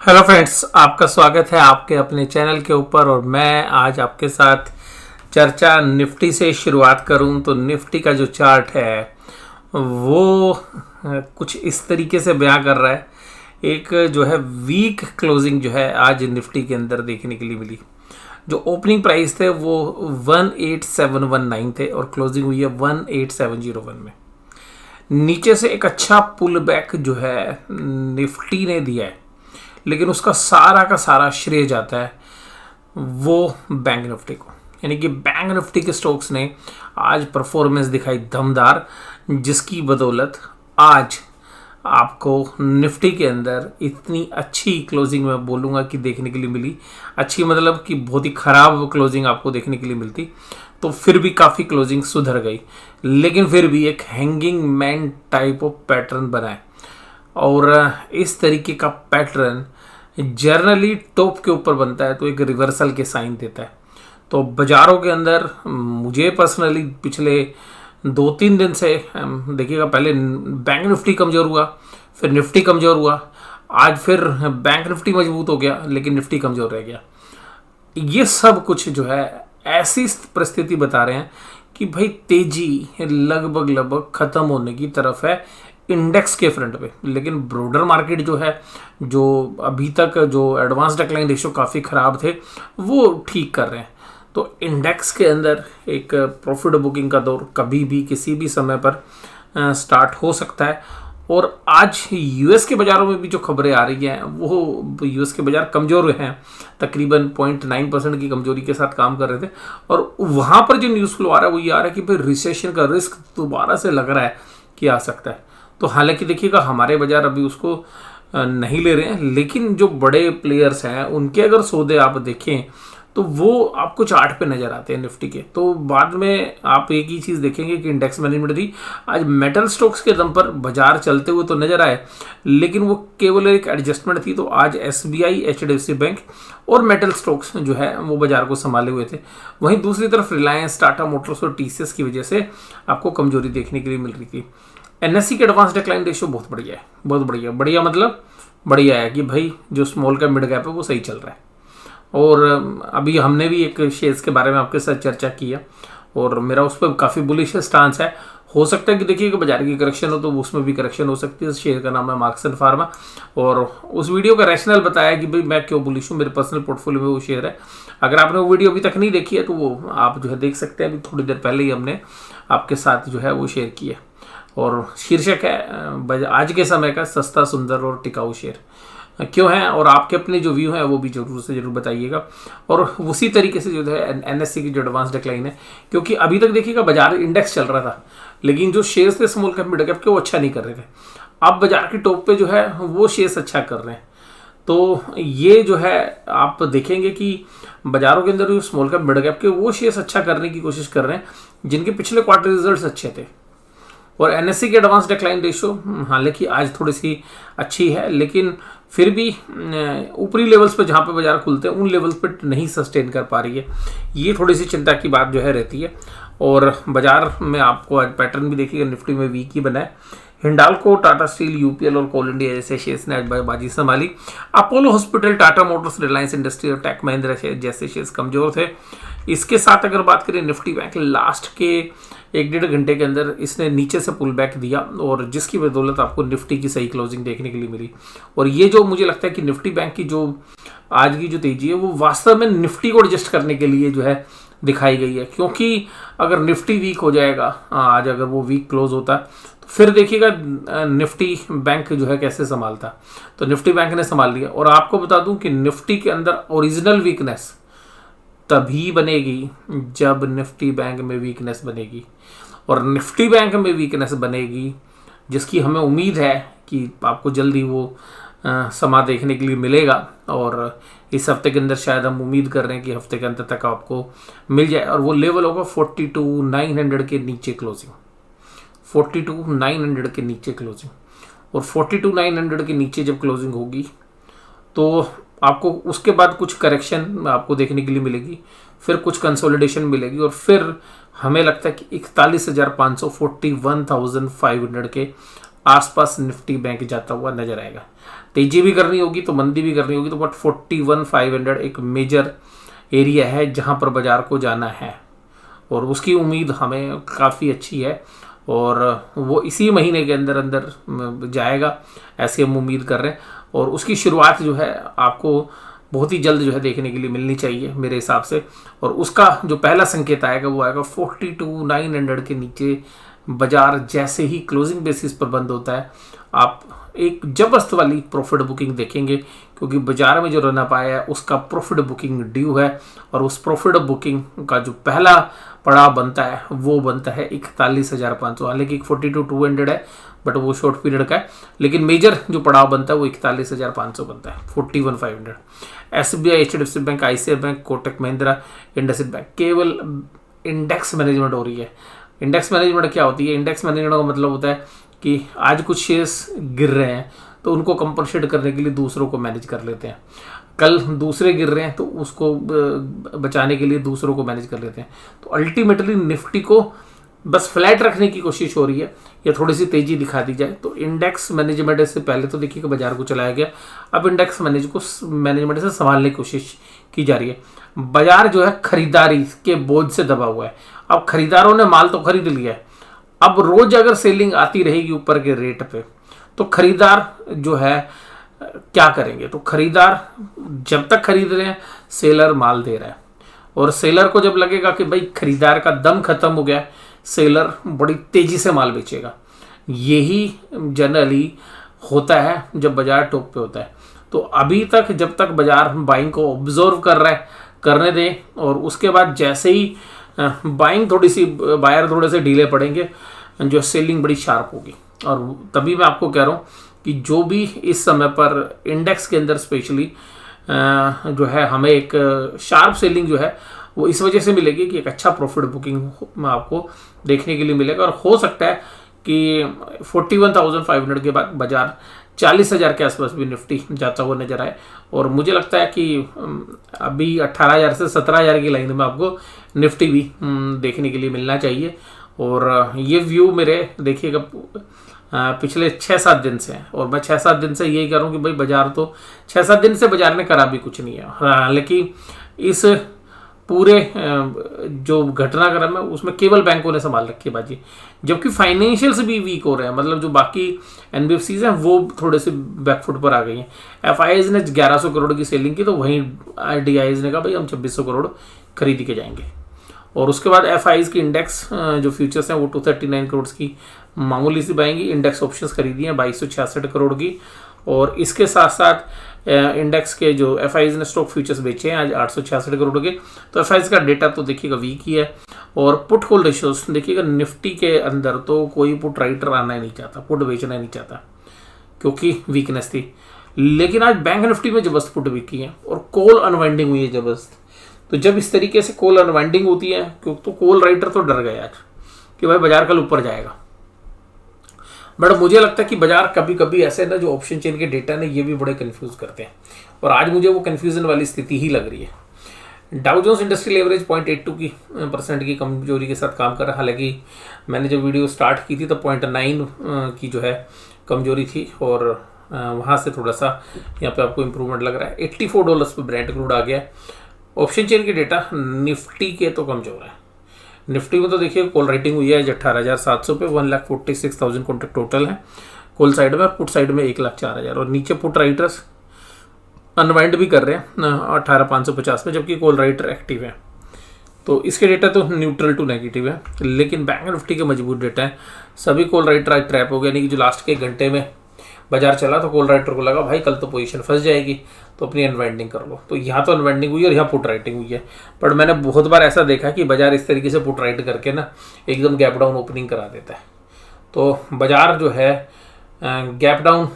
Hello friends, आपका स्वागत है आपके अपने चैनल के ऊपर। और मैं आज आपके साथ चर्चा निफ्टी से शुरुआत करूं तो निफ्टी का जो चार्ट है वो कुछ इस तरीके से बयां कर रहा है। एक जो है वीक क्लोजिंग जो है आज निफ्टी के अंदर देखने के लिए मिली। जो ओपनिंग प्राइस थे वो 18719 थे और क्लोजिंग हुई है 18701 में। नीचे से एक अच्छा पुल बैक जो है निफ्टी ने दिया है, लेकिन उसका सारा का सारा श्रेय जाता है वो बैंक निफ्टी को। यानी कि बैंक निफ्टी के स्टॉक्स ने आज परफॉर्मेंस दिखाई दमदार, जिसकी बदौलत आज आपको निफ्टी के अंदर इतनी अच्छी क्लोजिंग मैं बोलूँगा कि देखने के लिए मिली। अच्छी मतलब कि बहुत ही ख़राब क्लोजिंग आपको देखने के लिए मिलती तो फिर भी काफ़ी क्लोजिंग सुधर गई, लेकिन फिर भी एक hanging man type of pattern बना है। और इस तरीके का पैटर्न जनरली टॉप के ऊपर बनता है तो एक रिवर्सल के साइन देता है। तो बाज़ारों के अंदर मुझे पर्सनली पिछले 2-3 दिन से देखिएगा, पहले बैंक निफ्टी कमज़ोर हुआ, फिर निफ्टी कमज़ोर हुआ, आज फिर बैंक निफ्टी मजबूत हो गया लेकिन निफ्टी कमज़ोर रह गया। ये सब कुछ जो है ऐसी परिस्थिति बता रहे हैं कि भाई तेजी लगभग ख़त्म होने की तरफ है इंडेक्स के फ्रंट पे। लेकिन ब्रोडर मार्केट जो है, जो अभी तक जो एडवांस डिक्लाइन रेशियो काफ़ी ख़राब थे वो ठीक कर रहे हैं। तो इंडेक्स के अंदर एक प्रॉफिट बुकिंग का दौर कभी भी किसी भी समय पर स्टार्ट हो सकता है। और आज यूएस के बाज़ारों में भी जो खबरें आ रही हैं वो यूएस के बाज़ार कमज़ोर हैं, तकरीबन 0.9% की कमजोरी के साथ काम कर रहे थे। और वहाँ पर जो न्यूज़ फ्लो आ रहा है वो ये आ रहा है कि भाई रिसेशन का रिस्क दोबारा से लग रहा है कि आ सकता है। तो हालांकि देखिएगा हमारे बाज़ार अभी उसको नहीं ले रहे हैं, लेकिन जो बड़े प्लेयर्स हैं उनके अगर सौदे आप देखें तो वो आपको चार्ट पे नज़र आते हैं निफ्टी के। तो बाद में आप एक ही चीज़ देखेंगे कि इंडेक्स मैनेजमेंट थी आज मेटल स्टॉक्स के दम पर बाजार चलते हुए तो नज़र आए, लेकिन वो केवल एक एडजस्टमेंट थी। तो आज एसबीआई, एचडीएफसी बैंक और मेटल स्टॉक्स जो है वो बाजार को संभाले हुए थे। वहीं दूसरी तरफ रिलायंस, टाटा मोटर्स और टीसीएस की वजह से आपको कमजोरी देखने के लिए मिल रही थी। एनएससी के एडवांस डिक्लाइन रेशियो बहुत बढ़िया है, बहुत बढ़िया मतलब बढ़िया है कि भाई जो स्मॉल का मिड गैप है वो सही चल रहा है। और अभी हमने भी एक शेयर्स के बारे में आपके साथ चर्चा की है और मेरा उस पर काफ़ी बुलिश स्टांस है। हो सकता है कि देखिए कि बाजार की करेक्शन हो तो उसमें भी करेक्शन हो सकती है। शेयर का नाम है मार्क्स एंड फार्मा और उस वीडियो का रैशनल बताया कि भाई मैं क्यों बुलिश हूँ, मेरे पर्सनल पोर्टफोलियो में वो शेयर है। अगर आपने वो वीडियो अभी तक नहीं देखी है तो वो आप जो है देख सकते हैं। अभी थोड़ी देर पहले ही हमने आपके साथ जो है वो शेयर किया और शीर्षक है आज के समय का सस्ता, सुंदर और टिकाऊ शेयर क्यों है। और आपके अपने जो व्यू है वो भी जरूर बताइएगा। और उसी तरीके से जो है एनएससी की जो एडवांस डिक्लाइन है, क्योंकि अभी तक देखिएगा बाजार इंडेक्स चल रहा था लेकिन जो शेयर्स थे स्मॉल कैप, मिड कैप के वो अच्छा नहीं कर रहे थे। अब बाजार की टॉप पे जो है वो शेयर्स अच्छा कर रहे हैं। तो ये जो है आप देखेंगे कि बाजारों के अंदर जो स्मॉल कैप, मिड कैप के वो शेयर्स अच्छा करने की कोशिश कर रहे हैं जिनके पिछले क्वार्टर रिजल्ट्स अच्छे थे। और एनएससी की एडवांस डिक्लाइन रेशियो हालांकि आज थोड़ी सी अच्छी है, लेकिन फिर भी ऊपरी लेवल्स पे जहाँ पे बाजार खुलते हैं उन लेवल्स पे नहीं सस्टेन कर पा रही है। ये थोड़ी सी चिंता की बात जो है रहती है। और बाजार में आपको आज पैटर्न भी देखिएगा, निफ्टी में वीक ही बना है। हिंडाल्को, टाटा स्टील, यूपीएल और कोल इंडिया जैसे शेयर्स ने आज बाजी संभाली। Apollo hospital, Tata Motors, Reliance industry और टेक महिंद्रा जैसे शेयर्स कमजोर थे। इसके साथ अगर बात करें निफ्टी बैंक, लास्ट के 1-1.5 घंटे के अंदर इसने नीचे से पुल बैक दिया और जिसकी बदौलत आपको निफ्टी की सही क्लोजिंग देखने के लिए मिली। और ये जो मुझे लगता है कि निफ्टी बैंक की जो आज की जो तेजी है वो वास्तव में निफ्टी को एडजस्ट करने के लिए जो है दिखाई गई है। क्योंकि अगर निफ्टी वीक हो जाएगा, आज अगर वो वीक क्लोज होता तो फिर देखिएगा निफ्टी बैंक जो है कैसे संभालता। तो निफ्टी बैंक ने संभाल लिया। और आपको बता दूं कि निफ्टी के अंदर ओरिजिनल वीकनेस तभी बनेगी जब निफ्टी बैंक में वीकनेस बनेगी। और निफ्टी बैंक में वीकनेस बनेगी जिसकी हमें उम्मीद है कि आपको जल्दी वो समा देखने के लिए मिलेगा। और इस हफ्ते के अंदर शायद हम उम्मीद कर रहे हैं कि हफ्ते के अंत तक आपको मिल जाए। और वो लेवल होगा 42,900 के नीचे क्लोजिंग, 42,900 के नीचे क्लोजिंग। और 42,900 के नीचे जब क्लोजिंग होगी तो आपको उसके बाद कुछ करेक्शन आपको देखने के लिए मिलेगी, फिर कुछ कंसोलिडेशन मिलेगी और फिर हमें लगता है कि 41,500, 41,500 के आसपास निफ्टी बैंक जाता हुआ नजर आएगा। तेजी भी करनी होगी तो मंदी भी करनी होगी, तो बट 41,500 एक मेजर एरिया है जहां पर बाजार को जाना है और उसकी उम्मीद हमें काफ़ी अच्छी है और वो इसी महीने के अंदर अंदर जाएगा ऐसी हम उम्मीद कर रहे हैं। और उसकी शुरुआत जो है आपको बहुत ही जल्द जो है देखने के लिए मिलनी चाहिए मेरे हिसाब से। और उसका जो पहला संकेत आएगा वो आएगा 42,900 के नीचे बाजार जैसे ही क्लोजिंग बेसिस पर बंद होता है, आप एक जबरदस्त वाली प्रॉफिट बुकिंग देखेंगे, क्योंकि बाजार में जो रन अप आया है उसका प्रॉफिट बुकिंग ड्यू है। और उस प्रॉफिट बुकिंग का जो पहला पड़ाव बनता है वो बनता है 41,500। हालांकि 42,200 है बट वो शॉर्ट पीरियड का है, लेकिन मेजर जो पड़ाव बनता है वो 41,500 बनता है, 41,500। SBI, HDFC bank, ICICI bank, Kotak Mahindra, IndusInd bank, केवल इंडेक्स मैनेजमेंट हो रही है। इंडेक्स मैनेजमेंट क्या होती है? इंडेक्स मैनेजमेंट का मतलब होता है कि आज कुछ शेयर्स गिर रहे हैं तो उनको कंपनसेट करने के लिए दूसरों को मैनेज कर लेते हैं, कल दूसरे गिर रहे हैं तो उसको बचाने के लिए दूसरों को मैनेज कर लेते हैं। तो अल्टीमेटली निफ्टी को बस फ्लैट रखने की कोशिश हो रही है या थोड़ी सी तेजी दिखा दी जाए। तो इंडेक्स मैनेजमेंट से पहले तो देखिए कि बाजार को चलाया गया, अब इंडेक्स मैनेजमेंट से संभालने की कोशिश की जा रही है। बाजार जो है खरीदारी के बोझ से दबा हुआ है। अब खरीदारों ने माल तो खरीद लिया है, अब रोज अगर सेलिंग आती रहेगी ऊपर के रेट पे तो खरीदार जो है क्या करेंगे? तो खरीदार जब तक खरीद रहे हैं सेलर माल दे रहा है, और सेलर को जब लगेगा कि भाई खरीदार का दम खत्म हो गया, सेलर बड़ी तेजी से माल बेचेगा। यही जनरली होता है जब बाजार टॉप पे होता है। तो अभी तक जब तक बाजार बाइंग को ऑब्जर्व कर रहा है करने दें, और उसके बाद जैसे ही बाइंग थोड़ी सी बायर थोड़े से ढीले पड़ेंगे जो सेलिंग बड़ी शार्प होगी। और तभी मैं आपको कह रहा हूँ कि जो भी इस समय पर इंडेक्स के अंदर स्पेशली जो है हमें एक शार्प सेलिंग जो है वो इस वजह से मिलेगी कि एक अच्छा प्रॉफिट बुकिंग आपको देखने के लिए मिलेगा। और हो सकता है कि 41,500 के बाद बाजार 40,000 के आसपास भी निफ्टी जाता हुआ नजर आए। और मुझे लगता है कि अभी 18,000 से 17,000 की लाइन में आपको निफ्टी भी देखने के लिए मिलना चाहिए। और ये व्यू मेरे देखिएगा पिछले 6-7 दिन से है, और मैं 6-7 दिन से यही कह रहा हूँ कि भाई बाजार तो 6-7 दिन से बाजार ने करा भी कुछ नहीं है। हालांकि इस पूरे जो घटनाक्रम है उसमें केवल बैंकों ने संभाल रखी है बाजी, जबकि फाइनेंशियल्स भी वीक हो रहे हैं। मतलब जो बाकी NBFCs हैं वो थोड़े से बैकफुट पर आ गई हैं। FIIs ने 1100 करोड़ की सेलिंग की, तो वहीं DIIs ने कहा भाई हम 2600 करोड़ खरीद के जाएंगे। और उसके बाद FIIs की इंडेक्स जो फ्यूचर्स हैं वो 239 करोड़ की मामूली सी बाएंगी। इंडेक्स ऑप्शंस खरीदी हैं 2266 करोड़ की। और इसके साथ साथ इंडेक्स के जो FIIs ने स्टॉक फ्यूचर्स बेचे हैं आज 866 करोड़ के। तो FIIs का डेटा तो देखिएगा वीक ही है। और पुट कॉल रेशियोज देखिएगा, निफ्टी के अंदर तो कोई पुट राइटर आना ही नहीं चाहता, पुट बेचना ही नहीं चाहता क्योंकि वीकनेस थी। लेकिन आज बैंक निफ्टी में जबरदस्त पुट बिकी है और कॉल अनवाइंडिंग हुई है जबरदस्त। तो जब इस तरीके से कॉल अनवाइंडिंग होती है तो कॉल राइटर तो डर गए आज कि भाई बाजार कल ऊपर जाएगा। बट मुझे लगता है कि बाजार कभी कभी ऐसे ना जो ऑप्शन चेन के डेटा ने ये भी बड़े कंफ्यूज करते हैं, और आज मुझे वो कंफ्यूजन वाली स्थिति ही लग रही है। डाउ जोन्स इंडस्ट्रियल एवरेज 0.82% की कमजोरी के साथ काम कर रहा है। हालांकि मैंने जब वीडियो स्टार्ट की थी तो 0.9 की जो है कमजोरी थी, और वहाँ से थोड़ा सा यहाँ पे आपको इम्प्रूवमेंट लग रहा है। $84 पे ब्रेंट क्रूड आ गया है। ऑप्शन चेन के डेटा निफ्टी के तो कमजोर है। निफ्टी में तो देखिए कॉल राइटिंग हुई है 18,700 पे, 1,46,000 कॉन्ट्रैक्ट टोटल है कॉल साइड में। पुट साइड में 1,04,000, और नीचे पुट राइटर्स अनवाइंड भी कर रहे हैं 18,550 में, जबकि कॉल राइटर एक्टिव है। तो इसके डेटा तो न्यूट्रल टू नेगेटिव है। लेकिन बैंक निफ्टी के मजबूत डेटा है। सभी कॉल राइटर आज ट्रैप हो गया, यानी कि जो लास्ट के 1 घंटे में बाजार चला तो कॉल राइटर को लगा भाई कल तो पोजीशन फंस जाएगी तो अपनी अनवाइंडिंग कर लो। तो यहाँ तो अनवाइंडिंग हुई है और यहाँ पुट राइटिंग हुई है। पर मैंने बहुत बार ऐसा देखा कि बाजार इस तरीके से पुट राइट करके ना एकदम गैप डाउन ओपनिंग करा देता है। तो बाजार जो है गैप डाउन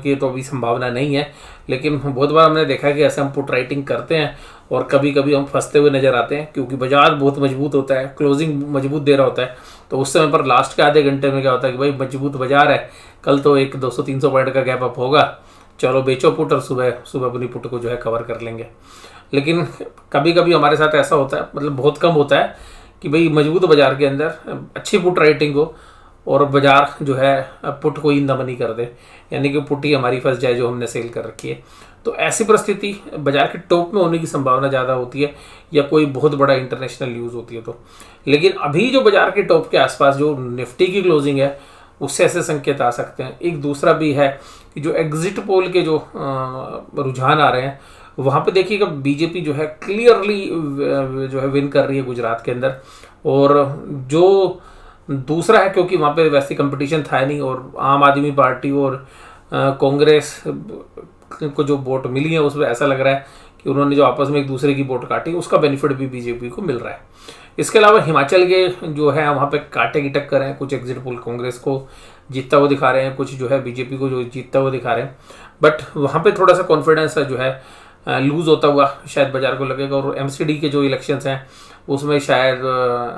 की तो अभी संभावना नहीं है, लेकिन बहुत बार हमने देखा है कि ऐसे हम पुट राइटिंग करते हैं और कभी कभी हम फंसते हुए नजर आते हैं, क्योंकि बाजार बहुत मजबूत होता है, क्लोजिंग मजबूत दे रहा होता है। तो उस समय पर लास्ट के आधे घंटे में क्या होता है कि भाई मजबूत बाजार है, कल तो एक 200-300 पॉइंट का गैप अप होगा, चलो बेचो पुट और सुबह सुबह अपनी पुट को जो है कवर कर लेंगे। लेकिन कभी कभी हमारे साथ ऐसा होता है, मतलब बहुत कम होता है कि भाई मजबूत बाजार के अंदर अच्छी पुट राइटिंग हो और बाजार जो है पुट को इन द मनी कर दे, यानी कि पुट ही हमारी फंस जाए जो हमने सेल कर रखी है। तो ऐसी परिस्थिति बाजार के टॉप में होने की संभावना ज़्यादा होती है, या कोई बहुत बड़ा इंटरनेशनल न्यूज़ होती है तो। लेकिन अभी जो बाजार के टॉप के आसपास जो निफ्टी की क्लोजिंग है उससे ऐसे संकेत आ सकते हैं। एक दूसरा भी है कि जो एग्जिट पोल के जो रुझान आ रहे हैं वहाँ पे देखिएगा बीजेपी जो है क्लियरली जो है विन कर रही है गुजरात के अंदर। और जो दूसरा है, क्योंकि वहाँ पे वैसे कंपटीशन था नहीं और आम आदमी पार्टी और कांग्रेस को जो वोट मिली है उसमें ऐसा लग रहा है कि उन्होंने जो आपस में एक दूसरे की वोट काटी उसका बेनिफिट भी बीजेपी को मिल रहा है। इसके अलावा हिमाचल के जो है वहाँ पे कांटे की टक्कर है, कुछ एग्जिट पोल कांग्रेस को जीतता हुआ दिखा रहे हैं, कुछ जो है बीजेपी को जो जीतता हुआ दिखा रहे हैं। बट वहाँ पे थोड़ा सा कॉन्फिडेंस जो है लूज होता हुआ शायद बाजार को लगेगा। और एमसीडी के जो इलेक्शंस हैं उसमें शायद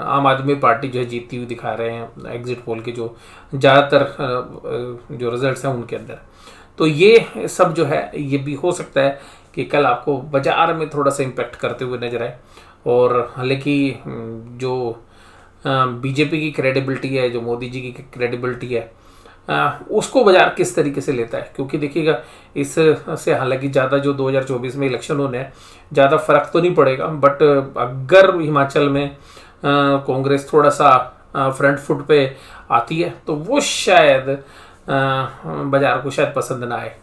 आम आदमी पार्टी जो है जीतती हुई दिखा रहे हैं एग्जिट पोल के जो ज़्यादातर जो रिजल्ट्स हैं उनके अंदर। तो ये सब जो है ये भी हो सकता है कि कल आपको बाजार में थोड़ा सा इम्पेक्ट करते हुए नजर आए। और हालांकि जो बीजेपी की क्रेडिबिलिटी है, जो मोदी जी की क्रेडिबिलिटी है, उसको बाजार किस तरीके से लेता है, क्योंकि देखिएगा इससे हालांकि ज़्यादा जो 2024 में इलेक्शन होने हैं ज़्यादा फर्क तो नहीं पड़ेगा। बट अगर हिमाचल में कांग्रेस थोड़ा सा फ्रंट फुट पे आती है तो वो शायद बाजार को शायद पसंद ना आए।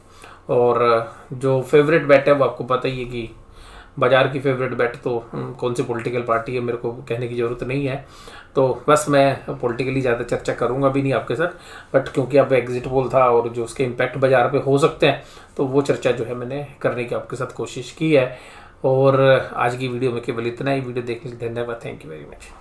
और जो फेवरेट बैट है वो आपको पता ही है कि बाजार की फेवरेट बैट तो कौन सी पॉलिटिकल पार्टी है मेरे को कहने की ज़रूरत नहीं है। तो बस मैं पॉलिटिकली ज़्यादा चर्चा करूंगा भी नहीं आपके साथ, बट क्योंकि अब एग्जिट पोल था और जो उसके इम्पैक्ट बाजार पे हो सकते हैं तो वो चर्चा जो है मैंने करने की आपके साथ कोशिश की है। और आज की वीडियो में केवल इतना ही। वीडियो देखने के लिए धन्यवाद। Thank you very much.